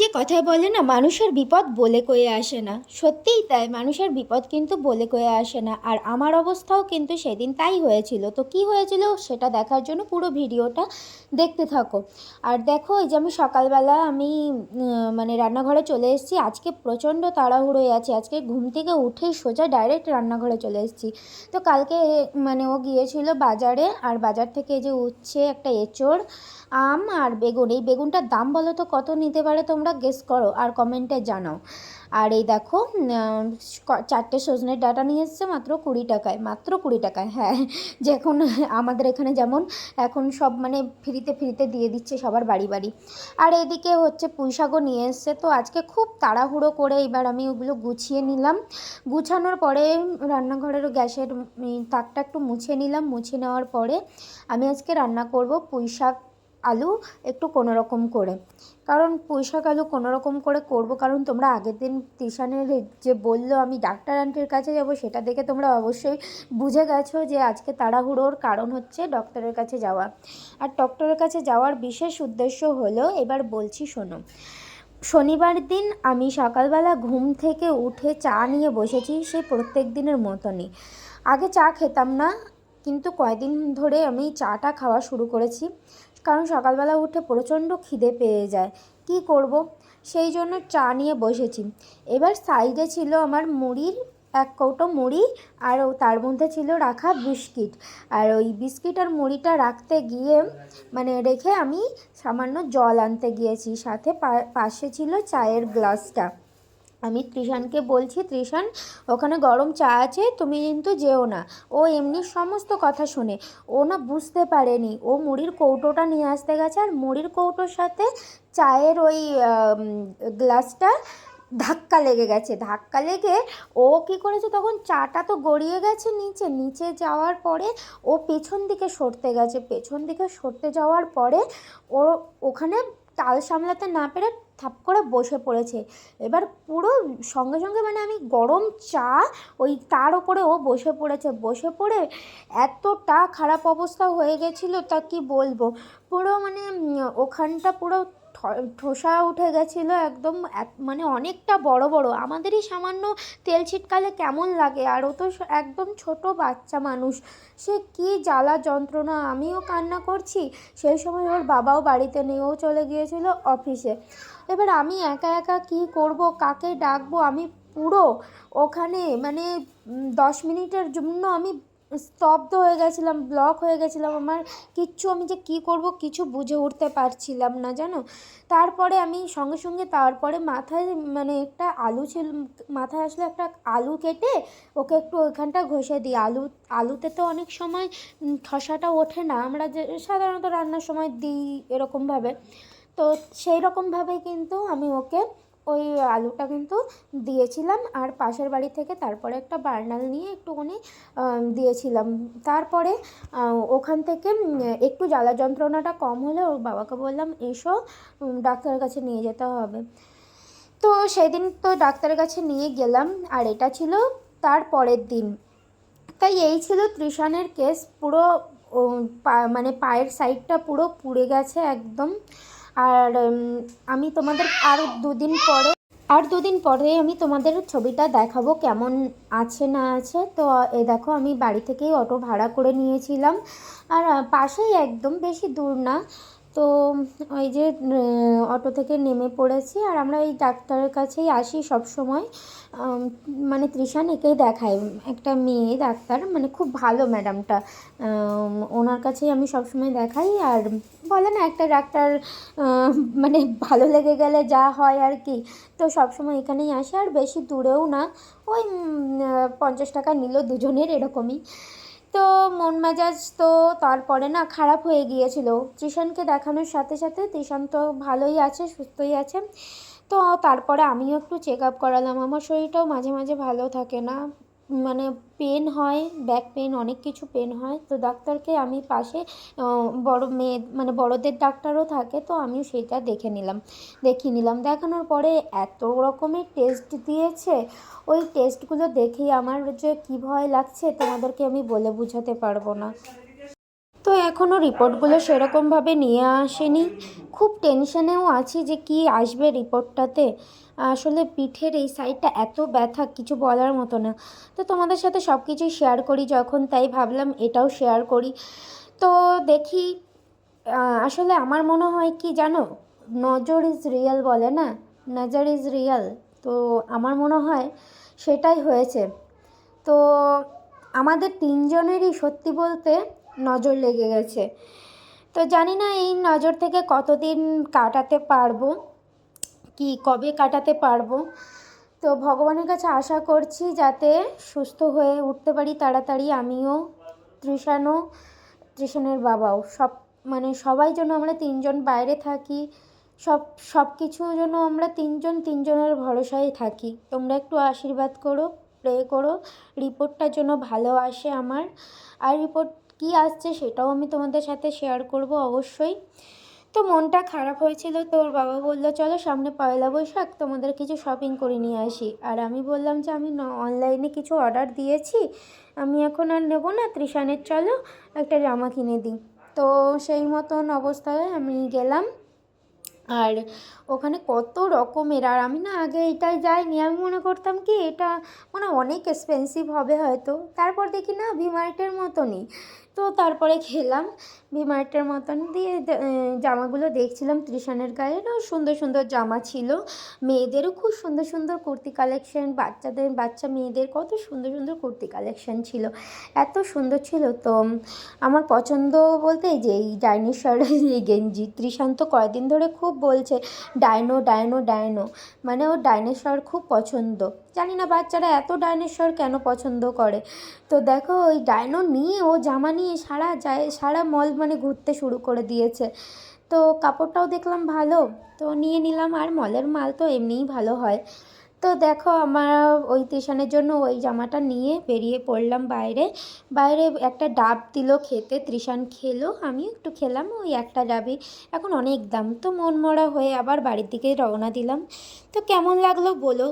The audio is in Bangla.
যে কথায় বলে না, মানুষের বিপদ বলে কয়ে আসে না। সত্যিই তাই, মানুষের বিপদ কিন্তু বলে কয়ে আসে না। আর আমার অবস্থাও কিন্তু সেদিন তাই হয়েছিল। তো কি হয়েছিল সেটা দেখার জন্য পুরো ভিডিওটা দেখতে থাকো। আর দেখো, এই যে আমি সকালবেলা মানে রান্নাঘরে চলে এসেছি। আজকে প্রচণ্ড তাড়াহুড়োয় আছে। আজকে ঘুম থেকে উঠেই সোজা ডাইরেক্ট রান্নাঘরে চলে এসেছি। তো কালকে মানে ও গিয়েছিল বাজারে, আর বাজার থেকে এই যে উচ্ছে, একটা এঁচোড়, আম আর বেগুন। এই বেগুনটার দাম বলো তো কত নিতে পারে, তোমরা গেস করো আর কমেন্টে জানাও। আর এই দেখো, 4টে সজনের ডাঁটা নিয়ে এসছে মাত্র 20 টাকায়, মাত্র 20 টাকায়। হ্যাঁ, যখন আমাদের এখানে যেমন এখন সব মানে ফ্রিতে ফ্রিতে দিয়ে দিচ্ছে সবার বাড়ি বাড়ি। আর এদিকে হচ্ছে পুঁই শাকও নিয়ে এসছে। তো আজকে খুব তাড়াহুড়ো করে এবার আমি ওগুলো গুছিয়ে নিলাম। গুছানোর পরে রান্নাঘরের গ্যাসের তাকটা একটু মুছে নিলাম। মুছে নেওয়ার পরে আমি আজকে রান্না করব পুঁই শাক আলু একটু কোনোরকম করে। কারণ পুঁই শাক আলু কোনোরকম করে করব, কারণ তোমরা আগের দিন তিশানের যে বললো আমি ডাক্তার আন্টির কাছে যাব, সেটা দেখে তোমরা অবশ্যই বুঝে গেছো যে আজকে তাড়াহুড়োর কারণ হচ্ছে ডক্টরের কাছে যাওয়া। আর ডক্টরের কাছে যাওয়ার বিশেষ উদ্দেশ্য হলো, এবার বলছি শোনো। শনিবার দিন আমি সকালবেলা ঘুম থেকে উঠে চা নিয়ে বসেছি, সেই প্রত্যেক দিনের মতনই। আগে চা খেতাম না, কিন্তু কয়েকদিন ধরে আমি চাটা খাওয়া শুরু করেছি। কারণ সকালবেলা উঠে প্রচণ্ড খিদে পেয়ে যায়, কি করব, সেই জন্য চা নিয়ে বসেছি। এবার সাইডে ছিল আমার মুড়ির 1 কৌটো মুড়ি, আর তার মধ্যে ছিল রাখা বিস্কিট। আর ওই বিস্কিট আর মুড়িটা রাখতে গিয়ে মানে রেখে আমি সামান্য জল আনতে গিয়েছি, সাথে পাশে ছিল চায়ের গ্লাসটা। আমি তৃষানকে বলছি, তৃষান ওখানে গরম চা আছে, তুমি কিন্তু যেও না। ও এমনি সমস্ত কথা শোনে। ও না বুঝতে পারেনি, ও মুড়ির কৌটোটা নিয়ে আসতে গেছে, আর মুড়ির কৌটোর সাথে চায়ের ওই গ্লাসটা ধাক্কা লেগে গেছে। ধাক্কা লেগে ও কী করেছে, তখন চাটা তো গড়িয়ে গেছে নিচে। নিচে যাওয়ার পরে ও পেছন দিকে সরতে গেছে। পেছন দিকে সরতে যাওয়ার পরে ওর ওখানে তাল সামলাতে না পেরে থাপ করে বসে পড়েছে। এবার পুরো সঙ্গে সঙ্গে মানে আমি গরম চা, ওই তার ওপরে ও বসে পড়েছে। বসে পড়ে এতটা খারাপ অবস্থা হয়ে গেছিলো, তা কি বলবো। পুরো মানে ওখানটা পুরো ঠোসা উঠে গেছিলো একদম। মানে অনেকটা বড় বড়, আমাদেরই সামান্য তেল ছিটকালে কেমন লাগে, আর ও তো একদম ছোট বাচ্চা মানুষ। সে কি জ্বালা যন্ত্রণা, আমিও কান্না করছি। সেই সময় ওর বাবাও বাড়িতে নেই, ও চলে গিয়েছিল অফিসে। এবার আমি একা একা কি করব, কাকে ডাকবো। আমি পুরো ওখানে মানে 10 মিনিটের জন্য আমি স্তব্ধ হয়ে গেছিলাম, ব্লক হয়ে গেছিলাম। আমার কিচ্ছু, আমি যে কী করব কিছু বুঝে উঠতে পারছিলাম না, জানো। তারপরে আমি সঙ্গে সঙ্গে তারপরে মাথায় মানে একটা আলু ছিল, মাথায় আসলে একটা আলু কেটে ওকে একটু ওইখানটা ঘষে দিই। আলুতে তো অনেক সময় খসাটা ওঠে না, আমরা যে সাধারণত রান্নার সময় দিই এরকমভাবে। তো সেই রকমভাবে কিন্তু আমি ওকে ওই আলুটা কিন্তু দিয়েছিলাম। আর পাশের বাড়ি থেকে তারপরে একটা বার্নাল নিয়ে একটুখানি দিয়েছিলাম। তারপরে ওখান থেকে একটু জ্বালা যন্ত্রণাটা কম হলে ওর বাবাকে বললাম, এসো ডাক্তারের কাছে নিয়ে যেতে হবে। তো সেদিন তো ডাক্তারের কাছে নিয়ে গেলাম, আর এটা ছিল তার পরের দিন। তাই এই ছিল তৃষানের কেস। পুরো মানে পায়ের সাইডটা পুরো পুড়ে গেছে একদম। আর আমি তোমাদের আর দুদিন পরে আমি তোমাদের ছবিটা দেখাবো কেমন আছে না আছে। তো এ দেখো, আমি বাড়ি থেকেই অটো ভাড়া করে নিয়েছিলাম, আর পাশেই একদম, বেশি দূর না। তো ওই যে অটো থেকে নেমে পড়েছি, আর আমরা এই ডাক্তারের কাছেই আসি সব সময়। মানে তৃষান একেই দেখায়, একটা মেয়ে ডাক্তার, মানে খুব ভালো ম্যাডামটা। ওনার কাছেই আমি সবসময় দেখাই। আর বলে না, একটা ডাক্তার মানে ভালো লেগে গেলে যা হয় আর কি। তো সবসময় এখানেই আসে, আর বেশি দূরেও না, ওই 50 টাকা নিল দুজনের, এরকমই। তো মন মেজাজ তো তারপরে না খারাপ হয়ে গিয়েছিল। তৃষানকে দেখানোর সাথে সাথে তৃষান তো ভালোই আছে, সুস্থই আছে। তো তারপরে আমিও একটু চেক আপ করালাম। আমার শরীরটাও মাঝে মাঝে ভালো থাকে না, মানে পেন হয়, ব্যাক পেন, অনেক কিছু পেন হয়। তো ডাক্তারকে আমি পাশে বড় মেয়ে মানে বড়দের ডাক্তারও থাকে, তো আমিও সেটা দেখিয়ে নিলাম। দেখানোর পরে এত রকমের টেস্ট দিয়েছে। ওই টেস্টগুলো দেখেই আমার যে কী ভয় লাগছে, তোমাদেরকে আমি বলে বোঝাতে পারবো না। তো এখনও রিপোর্টগুলো সেরকমভাবে নিয়ে আসেনি। খুব টেনশনেও আছি যে কি আসবে রিপোর্টটাতে। আসলে পিঠের এই সাইডটা এত ব্যথা, কিছু বলার মতো না। তো তোমাদের সাথে সব কিছুই শেয়ার করি যখন, তাই ভাবলাম এটাও শেয়ার করি। তো দেখি, আসলে আমার মনে হয় কি জানো, নজর ইজ রিয়েল বলে না, নজর ইজ রিয়েল। তো আমার মনে হয় সেটাই হয়েছে। তো আমাদের তিনজনেরই সত্যি বলতে নজর লেগে গেছে। তো জানি না এই নজর থেকে কতদিন কাটাতে পারবো, কি কবে কাটাতে পারবো। তো ভগবানের কাছে আশা করছি যাতে সুস্থ হয়ে উঠতে পারি তাড়াতাড়ি, আমিও, তৃষানও, তৃষানের বাবাও, সব মানে সবাই যেন আমরা তিনজন বাইরে থাকি, সব সব কিছুর জন্য আমরা তিনজন তিনজনের ভরসায় থাকি। তোমরা একটু আশীর্বাদ করো, প্রে করো রিপোর্টটার জন্য ভালো আসে আমার। আর রিপোর্ট কী আসছে সেটাও আমি তোমাদের সাথে শেয়ার করব অবশ্যই। তো মনটা খারাপ হয়েছিল, তো ওর বাবা বললো চলো সামনে পয়লা বৈশাখ তোমাদের কিছু শপিং করে নিয়ে আসি। আর আমি বললাম যে আমি অনলাইনে কিছু অর্ডার দিয়েছি, আমি এখন আর নেবো না, তৃষানের চলো একটা জামা কিনে দিই। তো সেই মতন অবস্থায় আমি গেলাম। আর ওখানে কত রকমের, আর আমি না আগে এটাই যাইনি, আমি মনে করতাম কি এটা মানে অনেক এক্সপেন্সিভ হবে হয়তো, তারপর দেখি না ভিমার্টের মতনই। তো তারপরে খেলাম ভিমার্টের মতন দিয়ে জামাগুলো দেখছিলাম তৃষানের গায়ে, না সুন্দর সুন্দর জামা ছিল, মেয়েদেরও খুব সুন্দর সুন্দর কুর্তি কালেকশন, বাচ্চাদের বাচ্চা মেয়েদের কত সুন্দর সুন্দর কুর্তি কালেকশন ছিল, এত সুন্দর ছিল। তো আমার পছন্দ বলতে এই যে এই ডাইনোসরের এই গেঞ্জি, তৃষান্ত কয়েকদিন ধরে খুব বলছে ডাইনো ডাইনো ডাইনো, মানে ওর ডাইনোসর খুব পছন্দ। জানি না বাচ্চারা এত ডাইনোসর কেন পছন্দ করে। তো দেখো ওই ডাইনো নিয়ে ও জামা নিয়ে সারা মল মানে ঘুরতে শুরু করে দিয়েছে। তো কাপড়টাও দেখলাম ভালো, তো নিয়ে নিলাম, আর মলের মাল তো এমনিই ভালো হয়। তো দেখো আমার ওই টিউশনের জন্য ওই জামাটা নিয়ে বেরিয়ে পড়লাম বাইরে। বাইরে একটা ডাব দিল খেতে, তৃষান খেলো, আমিও একটু খেলাম, ওই একটা ডাবই এখন অনেক দাম। তো মন মরা হয়ে আবার বাড়ির দিকে রওনা দিলাম। তো কেমন লাগলো বলো।